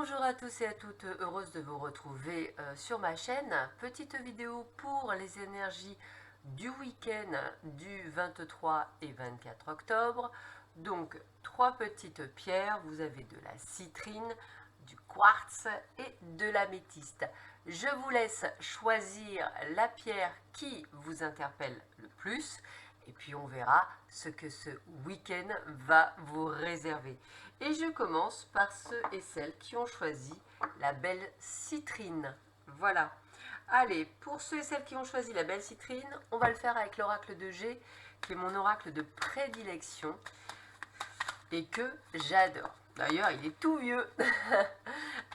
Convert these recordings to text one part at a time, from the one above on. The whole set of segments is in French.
Bonjour à tous et à toutes, heureuse de vous retrouver sur ma chaîne. Petite vidéo pour les énergies du week-end du 23 et 24 octobre. Donc, trois petites pierres, vous avez de la citrine, du quartz et de l'améthyste. Je vous laisse choisir la pierre qui vous interpelle le plus. Et puis on verra ce que ce week-end va vous réserver. Et je commence par ceux et celles qui ont choisi la belle citrine. Voilà. Allez, pour ceux et celles qui ont choisi la belle citrine, on va le faire avec l'oracle de G, qui est mon oracle de prédilection et que j'adore. D'ailleurs, il est tout vieux.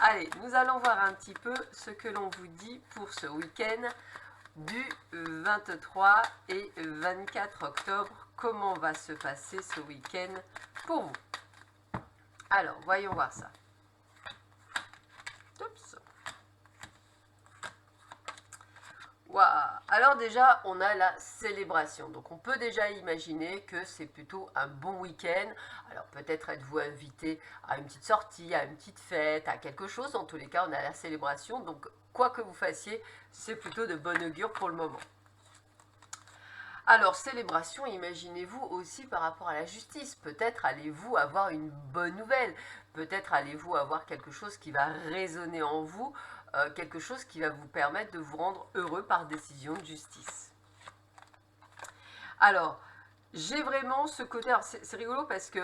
Allez, nous allons voir un petit peu ce que l'on vous dit pour ce week-end du 23 et 24 octobre. Comment va se passer ce week-end pour vous? Alors, voyons voir ça. Oups. Wow. Alors déjà, on a la célébration. Donc on peut déjà imaginer que c'est plutôt un bon week-end. Alors peut-être êtes-vous invité à une petite sortie, à une petite fête, à quelque chose. En tous les cas, on a la célébration. Donc quoi que vous fassiez, c'est plutôt de bon augure pour le moment. Alors, célébration, imaginez-vous aussi par rapport à la justice. Peut-être allez-vous avoir une bonne nouvelle. Peut-être allez-vous avoir quelque chose qui va résonner en vous, quelque chose qui va vous permettre de vous rendre heureux par décision de justice. Alors, j'ai vraiment ce côté, alors c'est rigolo parce que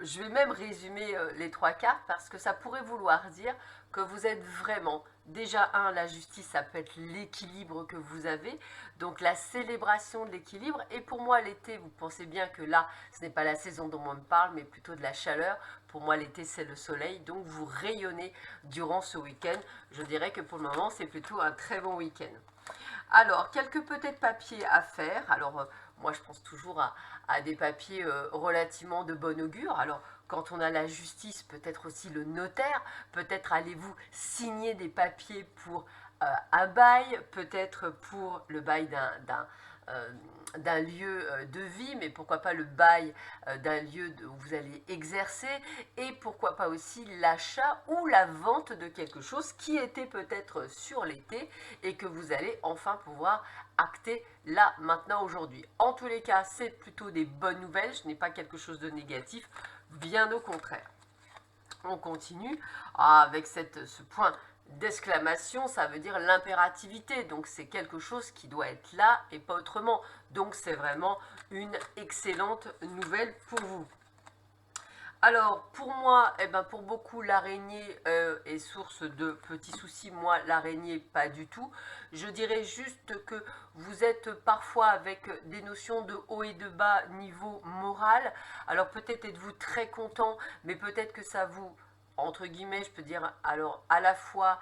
je vais même résumer les trois cartes parce que ça pourrait vouloir dire que vous êtes vraiment, déjà la justice, ça peut être l'équilibre que vous avez, donc la célébration de l'équilibre, et pour moi l'été, vous pensez bien que là, ce n'est pas la saison dont on me parle, mais plutôt de la chaleur. Pour moi l'été c'est le soleil, donc vous rayonnez durant ce week-end. Je dirais que pour le moment c'est plutôt un très bon week-end. Alors, quelques peut-être papiers à faire. Alors, moi, je pense toujours à des papiers relativement de bon augure. Alors, quand on a la justice, peut-être aussi le notaire. Peut-être allez-vous signer des papiers pour un bail, peut-être pour le bail d'un lieu de vie, mais pourquoi pas le bail d'un lieu où vous allez exercer, et pourquoi pas aussi l'achat ou la vente de quelque chose qui était peut-être sur l'été et que vous allez enfin pouvoir acter là, maintenant, aujourd'hui. En tous les cas, c'est plutôt des bonnes nouvelles, ce n'est pas quelque chose de négatif, bien au contraire. On continue avec ce point d'exclamation, ça veut dire l'impérativité, donc c'est quelque chose qui doit être là et pas autrement. Donc c'est vraiment une excellente nouvelle pour vous. Alors, pour moi, pour beaucoup, l'araignée est source de petits soucis. Moi, l'araignée, pas du tout. Je dirais juste que vous êtes parfois avec des notions de haut et de bas niveau moral. Alors, peut-être êtes-vous très content, mais peut-être que ça vous, entre guillemets, je peux dire, alors à la fois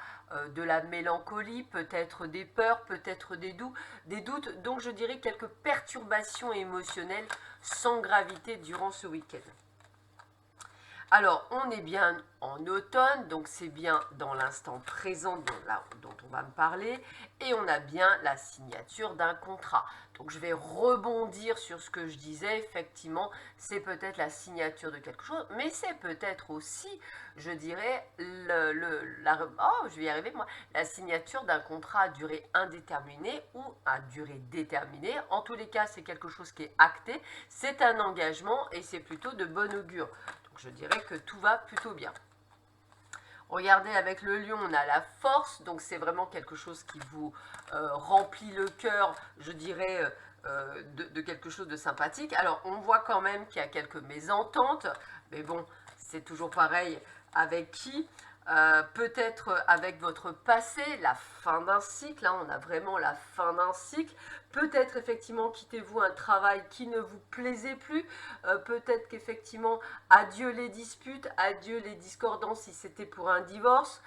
de la mélancolie, peut-être des peurs, peut-être des doutes. Donc, je dirais quelques perturbations émotionnelles sans gravité durant ce week-end. Alors, on est bien en automne, donc c'est bien dans l'instant présent dont on va me parler, et on a bien la signature d'un contrat. Donc, je vais rebondir sur ce que je disais, effectivement, c'est peut-être la signature de quelque chose, mais c'est peut-être aussi, je dirais, je vais y arriver moi, la signature d'un contrat à durée indéterminée ou à durée déterminée. En tous les cas, c'est quelque chose qui est acté, c'est un engagement et c'est plutôt de bon augure. Je dirais que tout va plutôt bien. Regardez, avec le lion, on a la force, donc c'est vraiment quelque chose qui vous remplit le cœur, je dirais, de quelque chose de sympathique. Alors, on voit quand même qu'il y a quelques mésententes, mais bon, c'est toujours pareil avec qui. Peut-être avec votre passé, la fin d'un cycle, hein, on a vraiment la fin d'un cycle. Peut-être effectivement quittez-vous un travail qui ne vous plaisait plus. Peut-être qu'effectivement, adieu les disputes, adieu les discordances si c'était pour un divorce.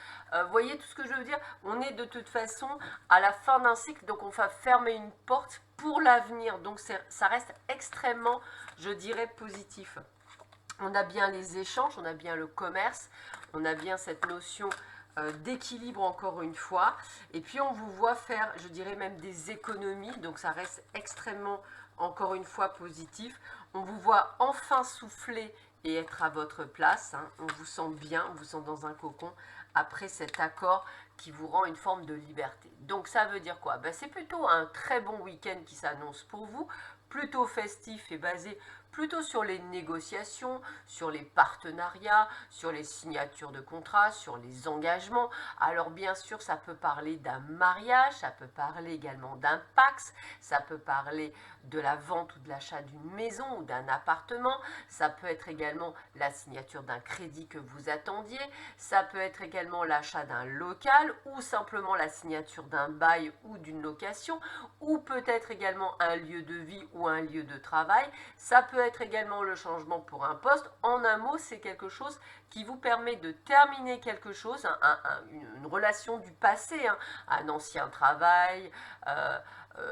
Voyez tout ce que je veux dire? On est de toute façon à la fin d'un cycle, donc on va fermer une porte pour l'avenir. Donc ça reste extrêmement, je dirais, positif. On a bien les échanges, on a bien le commerce, on a bien cette notion d'équilibre encore une fois. Et puis on vous voit faire, je dirais même des économies, donc ça reste extrêmement, encore une fois, positif. On vous voit enfin souffler et être à votre place. Hein. On vous sent bien, on vous sent dans un cocon après cet accord qui vous rend une forme de liberté. Donc ça veut dire quoi? Ben, c'est plutôt un très bon week-end qui s'annonce pour vous, plutôt festif et basé plutôt sur les négociations, sur les partenariats, sur les signatures de contrats, sur les engagements. Alors bien sûr, ça peut parler d'un mariage, ça peut parler également d'un Pacs, ça peut parler de la vente ou de l'achat d'une maison ou d'un appartement, ça peut être également la signature d'un crédit que vous attendiez, ça peut être également l'achat d'un local ou simplement la signature d'un bail ou d'une location, ou peut-être également un lieu de vie ou un lieu de travail, ça peut être également le changement pour un poste. En un mot, c'est quelque chose qui vous permet de terminer quelque chose, une relation du passé, hein, un ancien travail,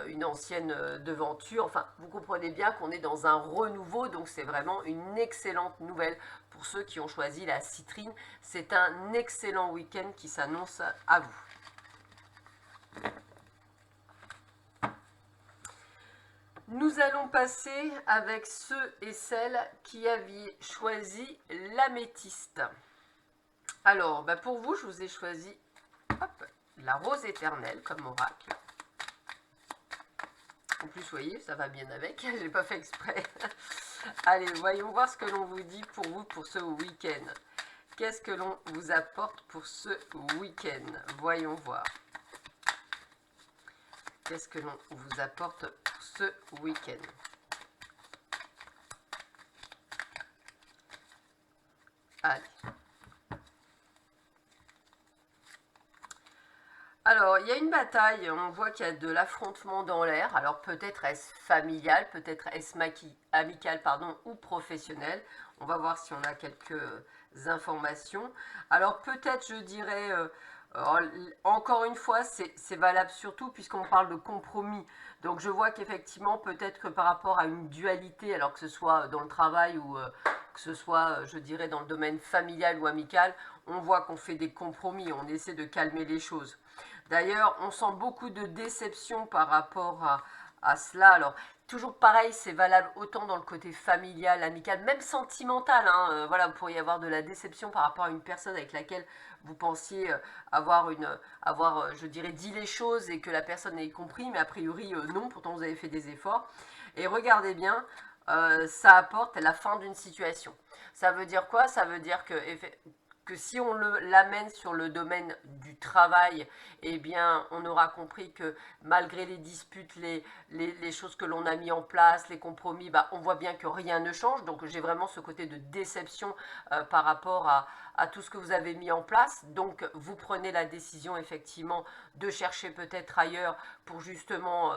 une ancienne devanture, enfin vous comprenez bien qu'on est dans un renouveau, donc c'est vraiment une excellente nouvelle pour ceux qui ont choisi la citrine. C'est un excellent week-end qui s'annonce à vous. Nous allons passer avec ceux et celles qui avaient choisi l'améthyste. Alors, bah pour vous, je vous ai choisi la rose éternelle comme oracle. En plus, vous voyez, ça va bien avec, j'ai pas fait exprès. Allez, voyons voir ce que l'on vous dit pour vous pour ce week-end. Qu'est-ce que l'on vous apporte pour ce week-end? Voyons voir. Qu'est-ce que l'on vous apporte pour ce week-end? Allez. Alors, il y a une bataille, on voit qu'il y a de l'affrontement dans l'air. Alors, peut-être est-ce familial, peut-être est-ce amical, pardon, ou professionnel. On va voir si on a quelques informations. Alors, peut-être, je dirais, encore une fois, c'est valable surtout puisqu'on parle de compromis. Donc, je vois qu'effectivement, peut-être que par rapport à une dualité, alors que ce soit dans le travail ou que ce soit, je dirais, dans le domaine familial ou amical, on voit qu'on fait des compromis, on essaie de calmer les choses. D'ailleurs, on sent beaucoup de déception par rapport à cela. Alors, toujours pareil, c'est valable autant dans le côté familial, amical, même sentimental. Hein. Voilà, vous pourriez avoir de la déception par rapport à une personne avec laquelle vous pensiez avoir, je dirais, dit les choses et que la personne ait compris, mais a priori, non, pourtant vous avez fait des efforts. Et regardez bien, ça apporte la fin d'une situation. Ça veut dire quoi? Ça veut dire que si on l'amène sur le domaine du travail, eh bien, on aura compris que malgré les disputes, les choses que l'on a mis en place, les compromis, bah, on voit bien que rien ne change. Donc, j'ai vraiment ce côté de déception par rapport à tout ce que vous avez mis en place. Donc, vous prenez la décision, effectivement, de chercher peut-être ailleurs pour justement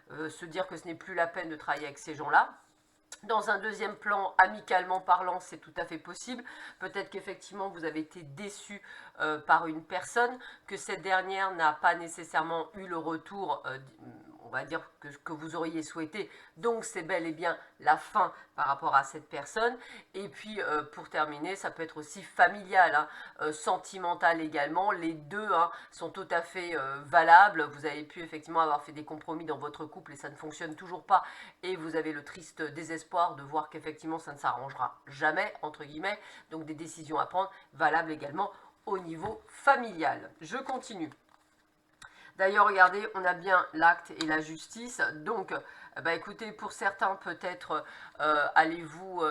se dire que ce n'est plus la peine de travailler avec ces gens-là. Dans un deuxième plan, amicalement parlant, c'est tout à fait possible. Peut-être qu'effectivement, vous avez été déçu par une personne, que cette dernière n'a pas nécessairement eu le retour, on va dire, que vous auriez souhaité. Donc, c'est bel et bien la fin par rapport à cette personne. Et puis, pour terminer, ça peut être aussi familial, hein, sentimental également. Les deux sont tout à fait valables. Vous avez pu effectivement avoir fait des compromis dans votre couple et ça ne fonctionne toujours pas. Et vous avez le triste désespoir de voir qu'effectivement, ça ne s'arrangera jamais, entre guillemets. Donc, des décisions à prendre, valables également au niveau familial. Je continue. D'ailleurs, regardez, on a bien l'acte et la justice. Donc, écoutez, pour certains, peut-être allez-vous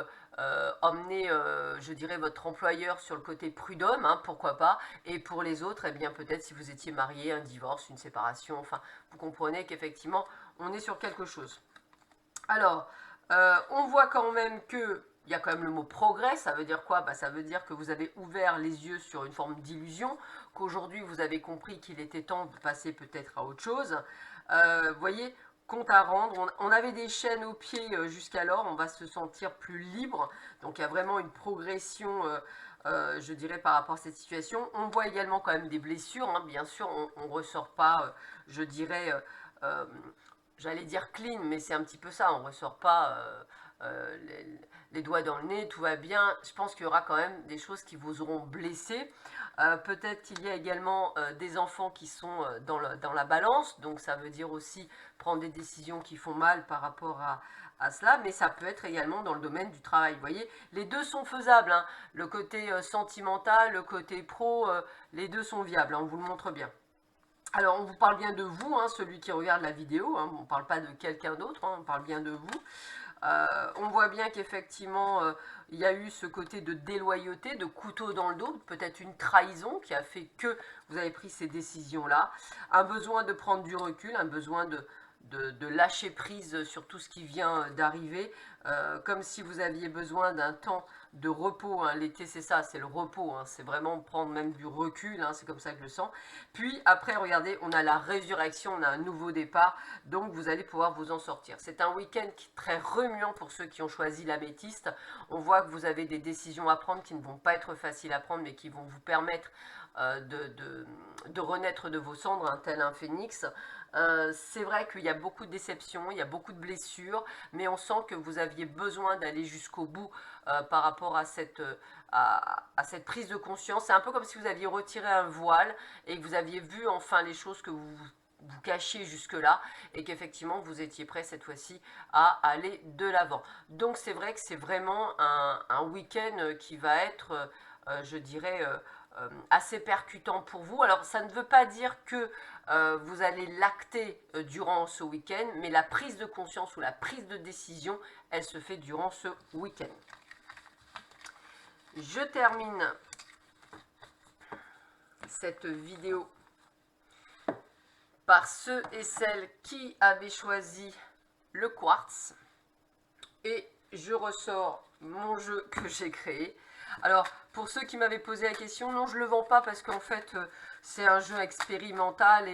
emmener, je dirais, votre employeur sur le côté prud'homme, hein, pourquoi pas. Et pour les autres, eh bien, peut-être si vous étiez marié, un divorce, une séparation, enfin, vous comprenez qu'effectivement, on est sur quelque chose. Alors, on voit quand même que il y a quand même le mot progrès. Ça veut dire quoi? Ça veut dire que vous avez ouvert les yeux sur une forme d'illusion, qu'aujourd'hui vous avez compris qu'il était temps de passer peut-être à autre chose. Vous voyez, compte à rendre. On avait des chaînes aux pieds jusqu'alors, on va se sentir plus libre. Donc il y a vraiment une progression, je dirais, par rapport à cette situation. On voit également quand même des blessures. Hein. Bien sûr, on ne ressort pas, je dirais... j'allais dire clean, mais c'est un petit peu ça, on ne ressort pas les doigts dans le nez, tout va bien. Je pense qu'il y aura quand même des choses qui vous auront blessé. Peut-être qu'il y a également des enfants qui sont dans la balance, donc ça veut dire aussi prendre des décisions qui font mal par rapport à cela, mais ça peut être également dans le domaine du travail. Vous voyez, les deux sont faisables, hein. Le côté sentimental, le côté pro, les deux sont viables, hein, on vous le montre bien. Alors, on vous parle bien de vous, hein, celui qui regarde la vidéo, hein, on ne parle pas de quelqu'un d'autre, hein, on parle bien de vous. On voit bien qu'effectivement, il y a eu ce côté de déloyauté, de couteau dans le dos, peut-être une trahison qui a fait que vous avez pris ces décisions-là. Un besoin de prendre du recul, un besoin de lâcher prise sur tout ce qui vient d'arriver, comme si vous aviez besoin d'un temps de repos, hein. L'été c'est ça, c'est le repos, hein. C'est vraiment prendre même du recul, hein. C'est comme ça que je le sens. Puis après, regardez, on a la résurrection, on a un nouveau départ, donc vous allez pouvoir vous en sortir. C'est un week-end qui est très remuant pour ceux qui ont choisi l'améthyste. On voit que vous avez des décisions à prendre qui ne vont pas être faciles à prendre, mais qui vont vous permettre de renaître de vos cendres, hein, tel un phénix. C'est vrai qu'il y a beaucoup de déceptions, il y a beaucoup de blessures, mais on sent que vous aviez besoin d'aller jusqu'au bout par rapport à cette prise de conscience. C'est un peu comme si vous aviez retiré un voile et que vous aviez vu enfin les choses que vous cachiez jusque-là et qu'effectivement vous étiez prêt cette fois-ci à aller de l'avant. Donc c'est vrai que c'est vraiment un week-end qui va être, je dirais, assez percutant pour vous. Alors ça ne veut pas dire que vous allez l'acter durant ce week-end, mais la prise de conscience ou la prise de décision, elle se fait durant ce week-end. Je termine cette vidéo par ceux et celles qui avaient choisi le quartz et je ressors mon jeu que j'ai créé. Alors, pour ceux qui m'avaient posé la question, non, je ne le vends pas parce qu'en fait, c'est un jeu expérimental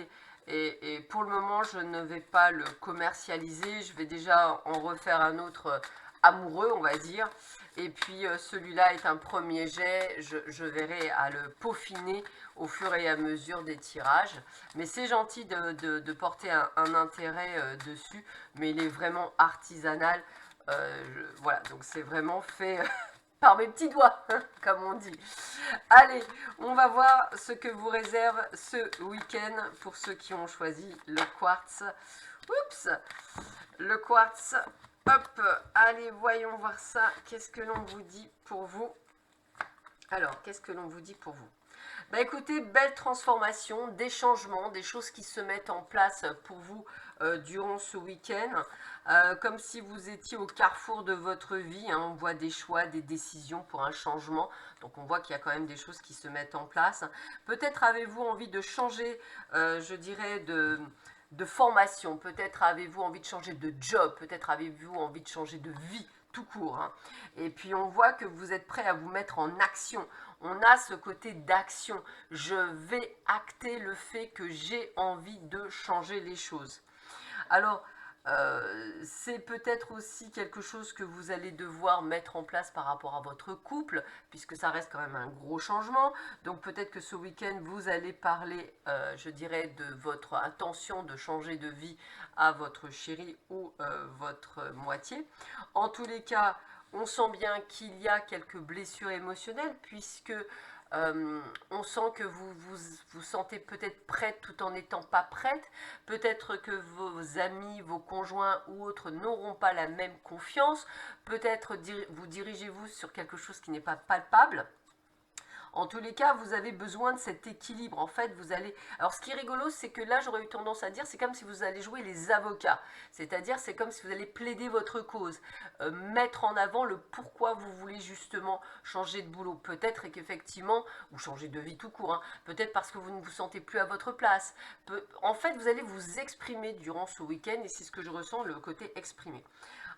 et pour le moment, je ne vais pas le commercialiser. Je vais déjà en refaire un autre amoureux, on va dire. Et puis, celui-là est un premier jet. Je verrai à le peaufiner au fur et à mesure des tirages. Mais c'est gentil de porter un intérêt dessus, mais il est vraiment artisanal. Voilà, donc c'est vraiment fait par mes petits doigts, comme on dit. Allez, on va voir ce que vous réserve ce week-end pour ceux qui ont choisi le quartz. Oups, le quartz. Hop, allez, voyons voir ça. Qu'est-ce que l'on vous dit pour vous? Alors, qu'est-ce que l'on vous dit pour vous? Bah écoutez, belle transformation, des changements, des choses qui se mettent en place pour vous durant ce week-end. Comme si vous étiez au carrefour de votre vie, hein, on voit des choix, des décisions pour un changement. Donc on voit qu'il y a quand même des choses qui se mettent en place. Peut-être avez-vous envie de changer, je dirais, de formation. Peut-être avez-vous envie de changer de job. Peut-être avez-vous envie de changer de vie tout court, hein. Et puis on voit que vous êtes prêt à vous mettre en action. On a ce côté d'action. Je vais acter le fait que j'ai envie de changer les choses. Alors, c'est peut-être aussi quelque chose que vous allez devoir mettre en place par rapport à votre couple, puisque ça reste quand même un gros changement. Donc peut-être que ce week-end, vous allez parler, je dirais, de votre intention de changer de vie à votre chéri ou votre moitié. En tous les cas, on sent bien qu'il y a quelques blessures émotionnelles, puisque on sent que vous sentez peut-être prête tout en n'étant pas prête. Peut-être que vos amis, vos conjoints ou autres n'auront pas la même confiance. Peut-être vous dirigez-vous sur quelque chose qui n'est pas palpable. En tous les cas, vous avez besoin de cet équilibre. En fait, vous allez... Alors, ce qui est rigolo, c'est que là, j'aurais eu tendance à dire, c'est comme si vous allez jouer les avocats. C'est-à-dire, c'est comme si vous allez plaider votre cause. Mettre en avant le pourquoi vous voulez justement changer de boulot. Peut-être qu'effectivement, ou changer de vie tout court, hein, peut-être parce que vous ne vous sentez plus à votre place. En fait, vous allez vous exprimer durant ce week-end, et c'est ce que je ressens, le côté exprimé.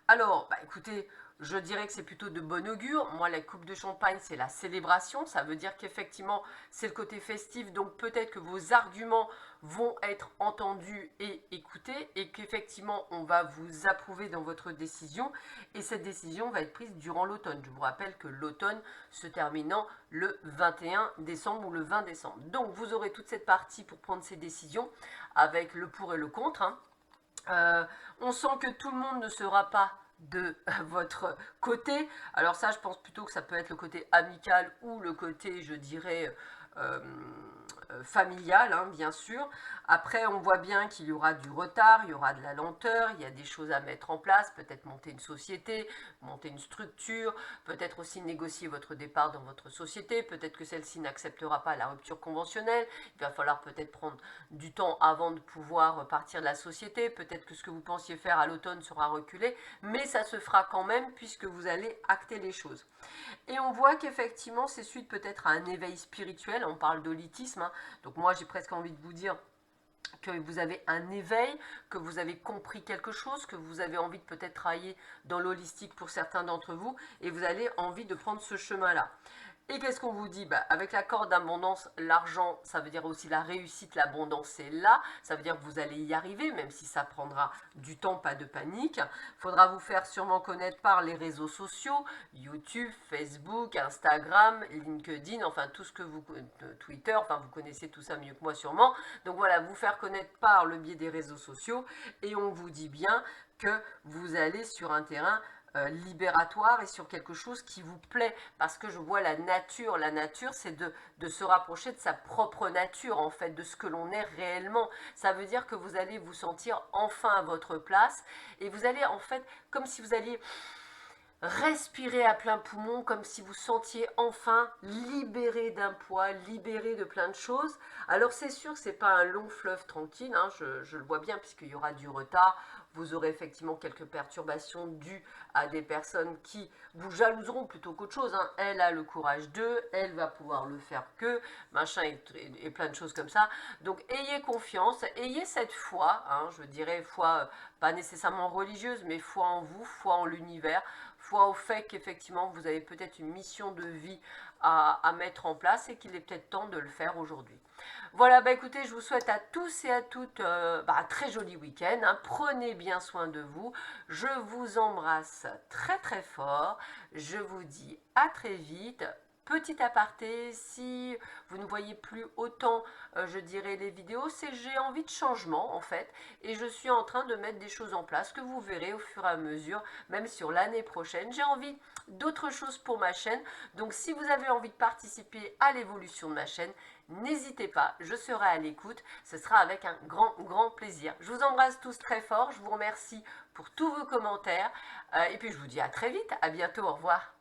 Alors, bah écoutez, je dirais que c'est plutôt de bon augure. Moi, la coupe de champagne, c'est la célébration. Ça veut dire qu'effectivement, c'est le côté festif. Donc, peut-être que vos arguments vont être entendus et écoutés. Et qu'effectivement, on va vous approuver dans votre décision. Et cette décision va être prise durant l'automne. Je vous rappelle que l'automne se terminant le 21 décembre ou le 20 décembre. Donc, vous aurez toute cette partie pour prendre ces décisions avec le pour et le contre, hein. On sent que tout le monde ne sera pas de votre côté. Alors ça, je pense plutôt que ça peut être le côté amical ou le côté, je dirais, familial, hein, bien sûr. Après, on voit bien qu'il y aura du retard, il y aura de la lenteur, il y a des choses à mettre en place, peut-être monter une société, monter une structure, peut-être aussi négocier votre départ dans votre société, peut-être que celle-ci n'acceptera pas la rupture conventionnelle, il va falloir peut-être prendre du temps avant de pouvoir partir de la société, peut-être que ce que vous pensiez faire à l'automne sera reculé, mais ça se fera quand même puisque vous allez acter les choses. Et on voit qu'effectivement c'est suite peut-être à un éveil spirituel, on parle d'holisme, hein. Donc moi j'ai presque envie de vous dire que vous avez un éveil, que vous avez compris quelque chose, que vous avez envie de peut-être travailler dans l'holistique pour certains d'entre vous, et vous avez envie de prendre ce chemin-là. Et qu'est-ce qu'on vous dit? Avec la corde d'abondance, l'argent, ça veut dire aussi la réussite, l'abondance, c'est là. Ça veut dire que vous allez y arriver, même si ça prendra du temps, pas de panique. Il faudra vous faire sûrement connaître par les réseaux sociaux, YouTube, Facebook, Instagram, LinkedIn, enfin tout ce que vous... Twitter, enfin vous connaissez tout ça mieux que moi sûrement. Donc voilà, vous faire connaître par le biais des réseaux sociaux. Et on vous dit bien que vous allez sur un terrain libératoire et sur quelque chose qui vous plaît, parce que je vois la nature c'est de se rapprocher de sa propre nature en fait, de ce que l'on est réellement. Ça veut dire que vous allez vous sentir enfin à votre place et vous allez en fait, comme si vous alliez respirer à plein poumon, comme si vous sentiez enfin libéré d'un poids, libéré de plein de choses. Alors c'est sûr que ce n'est pas un long fleuve tranquille, hein, je le vois bien puisqu'il y aura du retard, vous aurez effectivement quelques perturbations dues à des personnes qui vous jalouseront plutôt qu'autre chose, hein. Elle a le courage d'eux, elle va pouvoir le faire que, machin et plein de choses comme ça. Donc ayez confiance, ayez cette foi, hein, je dirais foi pas nécessairement religieuse, mais foi en vous, foi en l'univers, foi au fait qu'effectivement vous avez peut-être une mission de vie à mettre en place et qu'il est peut-être temps de le faire aujourd'hui. Voilà, écoutez, je vous souhaite à tous et à toutes un très joli week-end, hein. Prenez bien soin de vous, je vous embrasse très très fort, je vous dis à très vite. Petit aparté, si vous ne voyez plus autant, je dirais, les vidéos, c'est que j'ai envie de changement en fait, et je suis en train de mettre des choses en place que vous verrez au fur et à mesure, même sur l'année prochaine. J'ai envie d'autres choses pour ma chaîne, donc si vous avez envie de participer à l'évolution de ma chaîne, n'hésitez pas, je serai à l'écoute, ce sera avec un grand plaisir. Je vous embrasse tous très fort, je vous remercie pour tous vos commentaires, et puis je vous dis à très vite, à bientôt, au revoir.